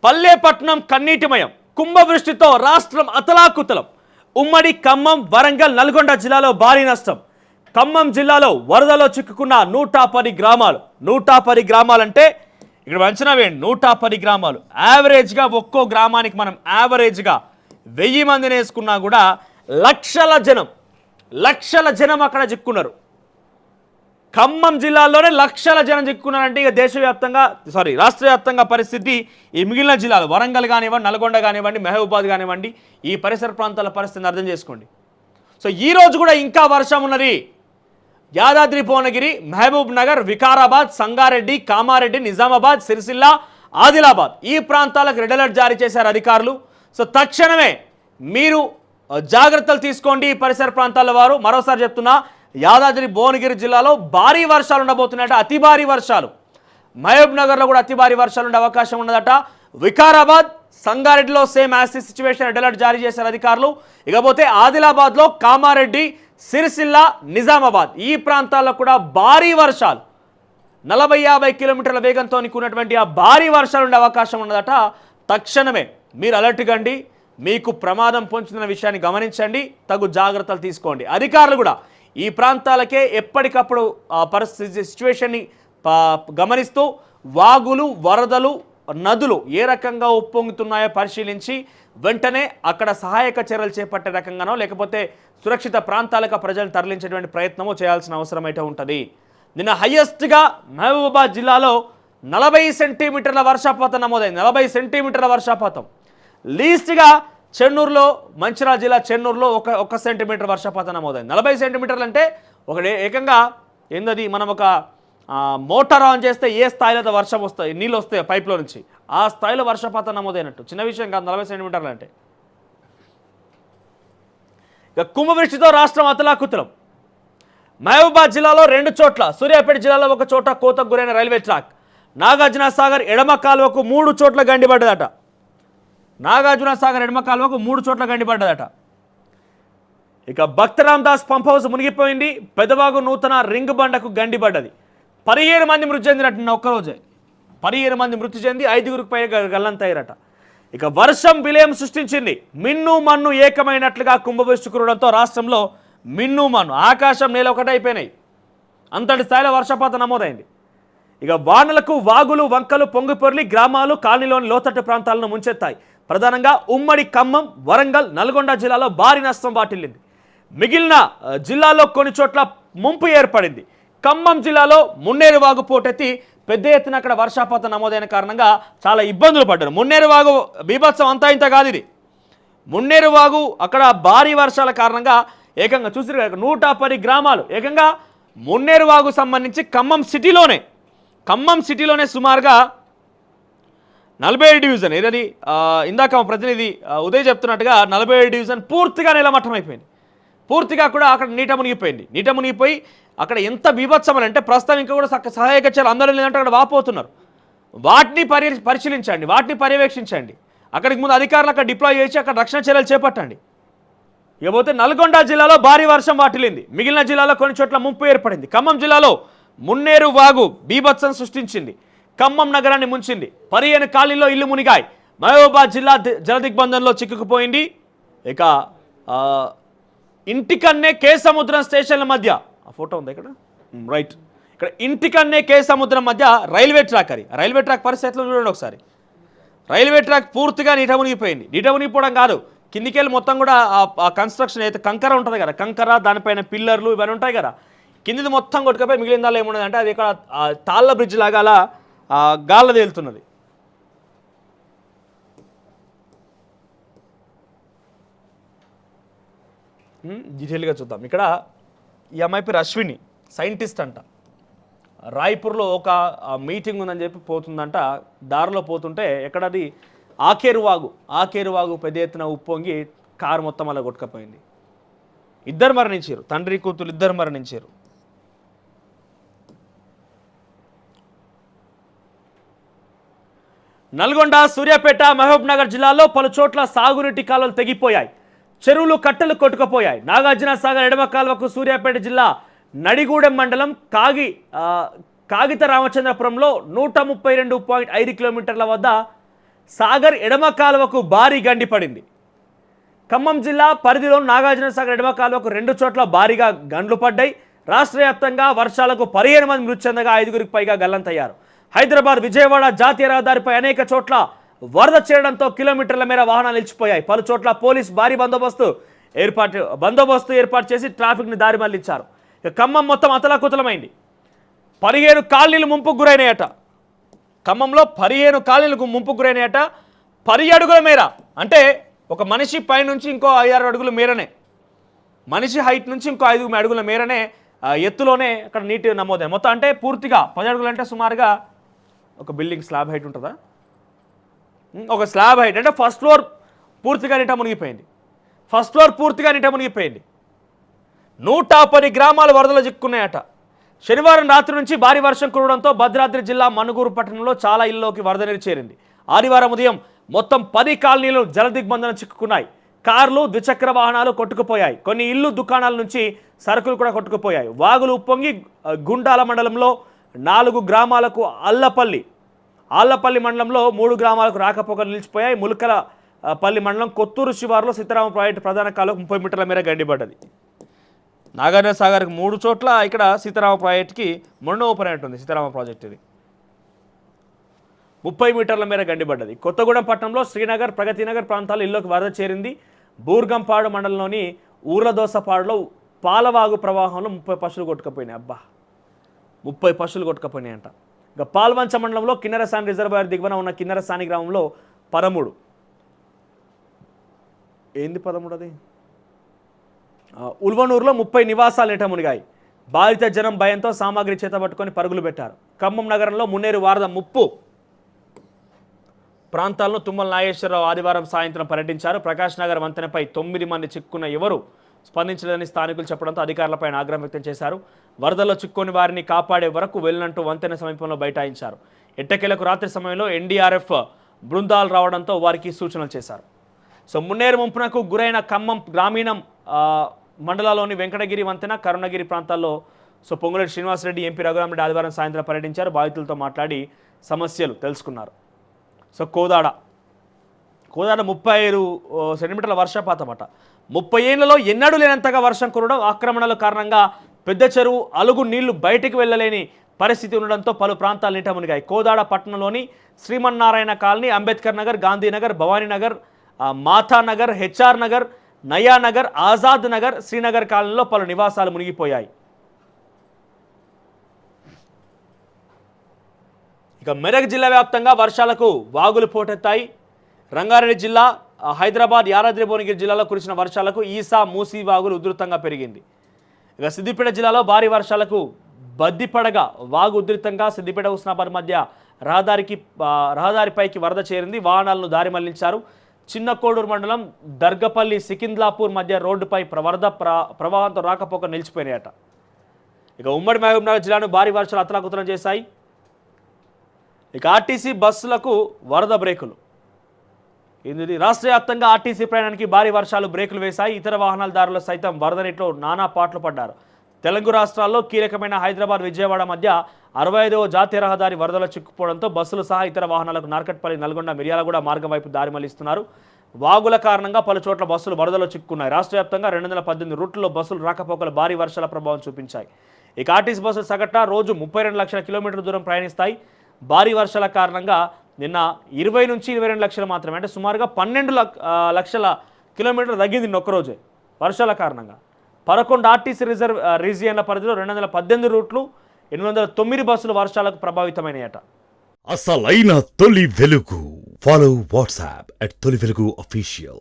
పల్లెపట్నం కన్నీటిమయం, కుంభవృష్టితో రాష్ట్రం అతలాకుతలం. ఉమ్మడి ఖమ్మం, వరంగల్, నల్గొండ జిల్లాలో భారీ నష్టం. ఖమ్మం జిల్లాలో వరదలో చిక్కుకున్న 110 గ్రామాలు. 110 గ్రామాలంటే ఇక్కడ అంచనా వేయండి, 110 గ్రామాలు. యావరేజ్గా ఒక్కో గ్రామానికి మనం యావరేజ్గా 1000 మందిని వేసుకున్నా కూడా లక్షల జనం అక్కడ చిక్కున్నారు. ఖమ్మం జిల్లాలోనే లక్షల జనం చిక్కున్నారంటే ఇక రాష్ట్ర వ్యాప్తంగా పరిస్థితి ఈ మిగిలిన జిల్లాలు వరంగల్ కానివ్వండి, నల్గొండ కానివ్వండి, మహబూబాద్ కానివ్వండి, ఈ పరిసర ప్రాంతాల పరిస్థితిని అర్థం చేసుకోండి. సో ఈరోజు కూడా ఇంకా వర్షం ఉన్నది. యాదాద్రి భువనగిరి, మహబూబ్ నగర్, వికారాబాద్, సంగారెడ్డి, కామారెడ్డి, నిజామాబాద్, సిరిసిల్ల, ఆదిలాబాద్ ఈ ప్రాంతాలకు రెడ్ అలర్ట్ జారీ చేశారు అధికారులు. సో తక్షణమే మీరు జాగ్రత్తలు తీసుకోండి ఈ పరిసర ప్రాంతాల వారు. మరోసారి చెప్తున్నా, యాదాద్రి భువనగిరి జిల్లాలో భారీ వర్షాలు ఉండబోతున్నాయట, అతి భారీ వర్షాలు. మహబూబ్ నగర్లో కూడా అతి భారీ వర్షాలు ఉండే అవకాశం ఉన్నదట. వికారాబాద్, సంగారెడ్డిలో same as situation red alert జారీ చేశారు అధికారులు. ఇకపోతే ఆదిలాబాద్లో, కామారెడ్డి, సిరిసిల్ల, నిజామాబాద్ ఈ ప్రాంతాల్లో కూడా భారీ వర్షాలు, 40-50 కిలోమీటర్ల వేగంతో ఉన్నటువంటి ఆ భారీ వర్షాలు ఉండే అవకాశం ఉన్నదట. తక్షణమే మీరు అలర్ట్ కండి, మీకు ప్రమాదం పొంచుతున్న విషయాన్ని గమనించండి, తగు జాగ్రత్తలు తీసుకోండి. అధికారులు కూడా ఈ ప్రాంతాలకే ఎప్పటికప్పుడు పరిస్థితి సిచ్యువేషన్ని గమనిస్తూ వాగులు, వరదలు, నదులు ఏ రకంగా ఉప్పొంగుతున్నాయో పరిశీలించి వెంటనే అక్కడ సహాయక చర్యలు చేపట్టే రకంగానో లేకపోతే సురక్షిత ప్రాంతాలకు ప్రజలను తరలించేటువంటి ప్రయత్నమో చేయాల్సిన అవసరం అయితే ఉంటుంది. నిన్న హయ్యెస్ట్గా మహబూబాబాద్ జిల్లాలో 40 సెంటీమీటర్ల వర్షపాతం నమోదైంది. 40 సెంటీమీటర్ల వర్షపాతం. లీస్ట్గా చెన్నూరులో, మంచిర్యాల జిల్లా చెన్నూరులో 1 సెంటీమీటర్ వర్షపాతం నమోదైంది. 40 సెంటీమీటర్లు అంటే ఏకంగా ఏందది, మనం ఒక మోటార్ ఆన్ చేస్తే ఏ స్థాయిలో వర్షం వస్తాయి, నీళ్ళు వస్తాయి పైప్లో నుంచి, ఆ స్థాయిలో వర్షపాతం నమోదైనట్టు. చిన్న విషయం కాదు 40 సెంటీమీటర్లు అంటే. ఇక కుంభవృష్టితో రాష్ట్రం అతలాకుతలం. మహబూబాబాద్ జిల్లాలో 2 చోట్ల, సూర్యాపేట జిల్లాలో 1 చోట కోతకు గురైన రైల్వే ట్రాక్. నాగార్జున సాగర్ ఎడమ కాలువకు 3 చోట్ల గండిపడ్డదట. నాగార్జున సాగర్ ఎడమ కాలువకు 3 చోట్ల గండిపడ్డదట. ఇక భక్తరామ్ దాస్ పంప్ హౌస్ మునిగిపోయింది. పెదవాగు నూతన రింగ్ బండకు గండిపడ్డది. 17 మంది మృతి చెందినట్టు ఒక్కరోజే. 17 మంది మృతి చెంది 5గురికి పైగా గల్లంతయ్యారట. ఇక వర్షం విలయం సృష్టించింది. మిన్ను మన్ను ఏకమైనట్లుగా కుంభవృష్టి కురవడంతో రాష్ట్రంలో మిన్ను మన్ను, ఆకాశం నేల ఒకటైపోయినాయి. అంతటి స్థాయిలో వర్షపాతం నమోదైంది. ఇక వానలకు వాగులు, వంకలు పొంగిపొర్లి గ్రామాలు, కాలనీలోని లోతట్టు ప్రాంతాలను ముంచెత్తాయి. ప్రధానంగా ఉమ్మడి ఖమ్మం, వరంగల్, నల్గొండ జిల్లాలో భారీ నష్టం వాటిల్లింది. మిగిలిన జిల్లాల్లో కొన్ని చోట్ల ముంపు ఏర్పడింది. ఖమ్మం జిల్లాలో మున్నేరు వాగు పోటెత్తి పెద్ద ఎత్తున అక్కడ వర్షపాతం నమోదైన కారణంగా చాలా ఇబ్బందులు పడ్డారు. మున్నేరు వాగు బీభత్సం అంతా ఇంత కాదు ఇది. మున్నేరు వాగు అక్కడ భారీ వర్షాల కారణంగా ఏకంగా చూసి 110 గ్రామాలు ఏకంగా మున్నేరు వాగు సంబంధించి ఖమ్మం సిటీలోనే సుమారుగా 47 డివిజన్, ఏదది ఇందాక ప్రతినిధి ఉదయ్ చెప్తున్నట్టుగా 47 డివిజన్ పూర్తిగా నీలమట్టం అయిపోయింది. పూర్తిగా కూడా అక్కడ నీట మునిగిపోయి అక్కడ ఎంత బీభత్సమని అంటే ప్రస్తుతం ఇంకా కూడా సహాయక చర్యలు అందరూ లేదంటే అక్కడ వాపోతున్నారు. వాటిని పరిశీలించండి, వాటిని పర్యవేక్షించండి. అక్కడికి ముందు అధికారులు అక్కడ డిప్లాయ్ చేసి అక్కడ రక్షణ చర్యలు చేపట్టండి. ఇకపోతే నల్గొండ జిల్లాలో భారీ వర్షం వాటిల్లింది. మిగిలిన జిల్లాలో కొన్ని చోట్ల ముంపు ఏర్పడింది. ఖమ్మం జిల్లాలో మున్నేరు వాగు బీభత్సం సృష్టించింది. ఖమ్మం నగరాన్ని ముంచింది. 15 కాలనీలో ఇల్లు మునిగాయి. మహబూబాబాద్ జిల్లా జలదిగ్బంధంలో చిక్కుకుపోయింది. ఇక ఇంటికన్నే కే సముద్రం స్టేషన్ల మధ్య ఆ ఫోటో ఉంది ఇక్కడ, రైట్, ఇక్కడ ఇంటికన్నే కే సముద్రం మధ్య రైల్వే ట్రాక్ పరిస్థితులు చూడండి ఒకసారి. రైల్వే ట్రాక్ పూర్తిగా నీట మునిగిపోవడం కాదు, కిందికెళ్ళి మొత్తం కూడా ఆ కన్స్ట్రక్షన్ అయితే కంకర ఉంటుంది కదా, కంకర దానిపైన పిల్లర్లు ఇవన్నీ ఉంటాయి కదా, కిందిది మొత్తం కొట్టుకపోయి మిగిలిన దానిలో ఏమున్నది అంటే అది ఇక్కడ తాళ్ళ బ్రిడ్జ్ లాగా అలా గాల్లో తేలుతున్నది. డీటెయిల్గా చూద్దాం. ఇక్కడ ఈ అమ్మాయి పేరు అశ్విని, సైంటిస్ట్ అంట. రాయ్పూర్లో ఒక మీటింగ్ ఉందని చెప్పి పోతుందంట. దారిలో పోతుంటే ఎక్కడది ఆకేరు వాగు పెద్ద ఎత్తున ఉప్పొంగి కారు మొత్తం అలా కొట్టుకపోయింది. 2 మరణించారు, తండ్రి కూతురు 2 మరణించారు. నల్గొండ, సూర్యాపేట, మహబూబ్ నగర్ జిల్లాలో పలు చోట్ల సాగునీటి కాలువలు తెగిపోయాయి. చెరువులు, కట్టలు కొట్టుకుపోయాయి. నాగార్జున సాగర్ ఎడమ కాలువకు సూర్యాపేట జిల్లా నడిగూడెం మండలం కాగిత రామచంద్రపురంలో 132.5 కిలోమీటర్ల వద్ద సాగర్ ఎడమ కాలువకు భారీ గండి పడింది. ఖమ్మం జిల్లా పరిధిలో నాగార్జున సాగర్ ఎడమ కాలువకు 2 చోట్ల భారీగా గండ్లు పడ్డాయి. రాష్ట్ర వ్యాప్తంగా వర్షాలకు 15 మంది మృతి చెందగా 5గురికి పైగా గల్లంతయ్యారు. హైదరాబాద్ విజయవాడ జాతీయ రహదారిపై అనేక చోట్ల వరద చేరడంతో కిలోమీటర్ల మేర వాహనాలు నిలిచిపోయాయి. పలు చోట్ల పోలీస్ భారీ బందోబస్తు ఏర్పాటు చేసి ట్రాఫిక్ని దారి మళ్లించారు. ఖమ్మం మొత్తం అతలాకుతలమైంది. 15 కాలనీలు ముంపుకు గురైనాయట. ఖమ్మంలో 15 కాలనీలకు ముంపుకు గురైనాయట. 10 అడుగుల మేర అంటే ఒక మనిషి పైనుంచి ఇంకో 5-6 అడుగుల మేరనే, మనిషి హైట్ నుంచి ఇంకో 5 అడుగుల మేరనే ఎత్తులోనే అక్కడ నీటి నమోదైంది. మొత్తం అంటే పూర్తిగా 10 అడుగులు అంటే సుమారుగా ఒక బిల్డింగ్ స్లాబ్ హైట్ ఉంటుందా, ఒక స్లాబ్ హైట్ అంటే ఫస్ట్ ఫ్లోర్ పూర్తిగా నీట మునిగిపోయింది. 110 గ్రామాలు వరదలు చిక్కున్నాయట. శనివారం రాత్రి నుంచి భారీ వర్షం కురవడంతో భద్రాద్రి జిల్లా మనుగూరు పట్టణంలో చాలా ఇళ్లలోకి వరద నీరు చేరింది. ఆదివారం ఉదయం మొత్తం 10 కాలనీలు జలదిగ్బంధన చిక్కుకున్నాయి. కార్లు, ద్విచక్ర వాహనాలు కొట్టుకుపోయాయి. కొన్ని ఇల్లు, దుకాణాల నుంచి సరుకులు కూడా కొట్టుకుపోయాయి. వాగులు ఉప్పొంగి గుండాల మండలంలో 4 గ్రామాలకు, ఆళ్లపల్లి మండలంలో 3 గ్రామాలకు రాకపోకలు నిలిచిపోయాయి. ములకలపల్లి మండలం కొత్తూరు శివారులో సీతారామ ప్రాజెక్టు ప్రధాన కాలువకు 30 మీటర్ల మేర గండిపడ్డది. నాగార్జున సాగర్కి 3 చోట్ల, ఇక్కడ సీతారామ ప్రాజెక్టుకి మొన్న ఓపెన్ అయినట్టుంది. సీతారామ ప్రాజెక్టు ఇది 30 మీటర్ల మేర గండిపడ్డది. కొత్తగూడెం పట్టణంలో శ్రీనగర్, ప్రగతినగర్ ప్రాంతాల్లో ఇల్లుకి వరద చేరింది. బూర్గంపాడు మండలంలోని ఊర్లదోసపాడులో పాలవాగు ప్రవాహంలో 30 పశువులు కొట్టుకుపోయినాయి. 30 పశువులు కొట్టుకుపోయినాయంట. ఇక పాల్వంచ మండలంలో కిన్నెరసాని రిజర్వాయర్ దిగువన ఉన్న కిన్నెరసాని గ్రామంలో 13 అది ఉల్వనూరులో 30 నివాసాలు నీట మునిగాయి. బాధిత జనం భయంతో సామాగ్రి చేతబట్టుకొని పరుగులు పెట్టారు. ఖమ్మం నగరంలో మున్నేరు వారద ముప్పు ప్రాంతాలను తుమ్మల నాగేశ్వరరావు ఆదివారం సాయంత్రం పర్యటించారు. ప్రకాష్ నగర్ వంతెనపై 9 మంది చిక్కున్న ఎవరు స్పందించలేదని స్థానికులు చెప్పడంతో అధికారులపై ఆగ్రహం వ్యక్తం చేశారు. వరదల్లో చిక్కుని వారిని కాపాడే వరకు వెళ్ళినట్టు వంతెన సమీపంలో బైఠాయించారు. ఎట్టకేలకు రాత్రి సమయంలో ఎన్డీఆర్ఎఫ్ బృందాలు రావడంతో వారికి సూచనలు చేశారు. సో మున్నేరు ముంపునకు గురైన ఖమ్మం గ్రామీణం మండలాల్లోని వెంకటగిరి వంతెన, కరుణగిరి ప్రాంతాల్లో పొంగులేటి శ్రీనివాసరెడ్డి, ఎంపీ రఘురామరెడ్డి ఆదివారం సాయంత్రం పర్యటించారు. బాధితులతో మాట్లాడి సమస్యలు తెలుసుకున్నారు. కోదాడ 35 సెంటీమీటర్ల వర్షపాతం అట. 30 ఏళ్లలో ఎన్నడూ లేనంతగా వర్షం కురవడం, ఆక్రమణల కారణంగా పెద్ద చెరువు అలుగు నీళ్లు బయటికి వెళ్ళలేని పరిస్థితి ఉండడంతో పలు ప్రాంతాలు నీట మునిగాయి. కోదాడ పట్టణంలోని శ్రీమన్నారాయణ కాలనీ, అంబేద్కర్ నగర్, గాంధీనగర్, భవానీనగర్, మాథానగర్, హెచ్ఆర్ నగర్, నయానగర్, ఆజాద్ నగర్, శ్రీనగర్ కాలనీలో పలు నివాసాలు మునిగిపోయాయి. ఇక మెదక్ జిల్లా వ్యాప్తంగా వర్షాలకు వాగులు పోటెత్తాయి. రంగారెడ్డి జిల్లా, హైదరాబాద్, యాదాద్రి భువనగిరి జిల్లాలో కురిసిన వర్షాలకు ఈసా, మూసీ వాగులు ఉధృతంగా పెరిగింది. ఇక సిద్దిపేట జిల్లాలో భారీ వర్షాలకు బద్దిపడగా వాగు ఉధృతంగా సిద్దిపేట హుస్నాబాద్ మధ్య రహదారిపైకి వరద చేరింది. వాహనాలను దారి మళ్లించారు. చిన్న కోడూరు మండలం దర్గపల్లి, సికింద్లాపూర్ మధ్య రోడ్డుపై వరద ప్రవాహంతో రాకపోక నిలిచిపోయినాయట. ఇక ఉమ్మడి మహబూబ్నగర్ జిల్లాను భారీ వర్షాలు అతలాకుతలం చేశాయి. ఇక ఆర్టీసీ బస్సులకు వరద బ్రేకులు. ఇది రాష్ట్ర వ్యాప్తంగా ఆర్టీసీ ప్రయాణానికి భారీ వర్షాలు బ్రేకులు వేశాయి. ఇతర వాహనాల దారులు సైతం వరద నీటిలో నానా పాట్లు పడ్డారు. తెలుగు రాష్ట్రాల్లో కీలకమైన హైదరాబాద్, విజయవాడ మధ్య 65వ జాతీయ రహదారి వరదలో చిక్కుపోవడంతో బస్సులు సహా ఇతర వాహనాలకు నార్కట్పల్లి, నల్గొండ, మిర్యాలగూడ మార్గం వైపు దారి మళ్లిస్తున్నారు. వాగుల కారణంగా పలు చోట్ల బస్సులు వరదలో చిక్కున్నాయి. రాష్ట్ర వ్యాప్తంగా 218 రూట్లలో బస్సులు రాకపోకలు భారీ వర్షాల ప్రభావం చూపించాయి. ఇక ఆర్టీసీ బస్సులు సగటున రోజు 32 లక్షల కిలోమీటర్ల దూరం ప్రయాణిస్తాయి. భారీ వర్షాల కారణంగా నిన్న 20 నుంచి 22 లక్షలు మాత్రమే, అంటే సుమారుగా 12 లక్షల కిలోమీటర్లు తగ్గింది ఒక్కరోజే వర్షాల కారణంగా. 11 ఆర్టీసీ రీజియన్ల పరిధిలో 218 రూట్లు, 809 బస్సులు వర్షాలకు ప్రభావితమైనయట. అసలైన తొలి వెలుగు. ఫాలో వాట్సాప్ @తొలి వెలుగు official.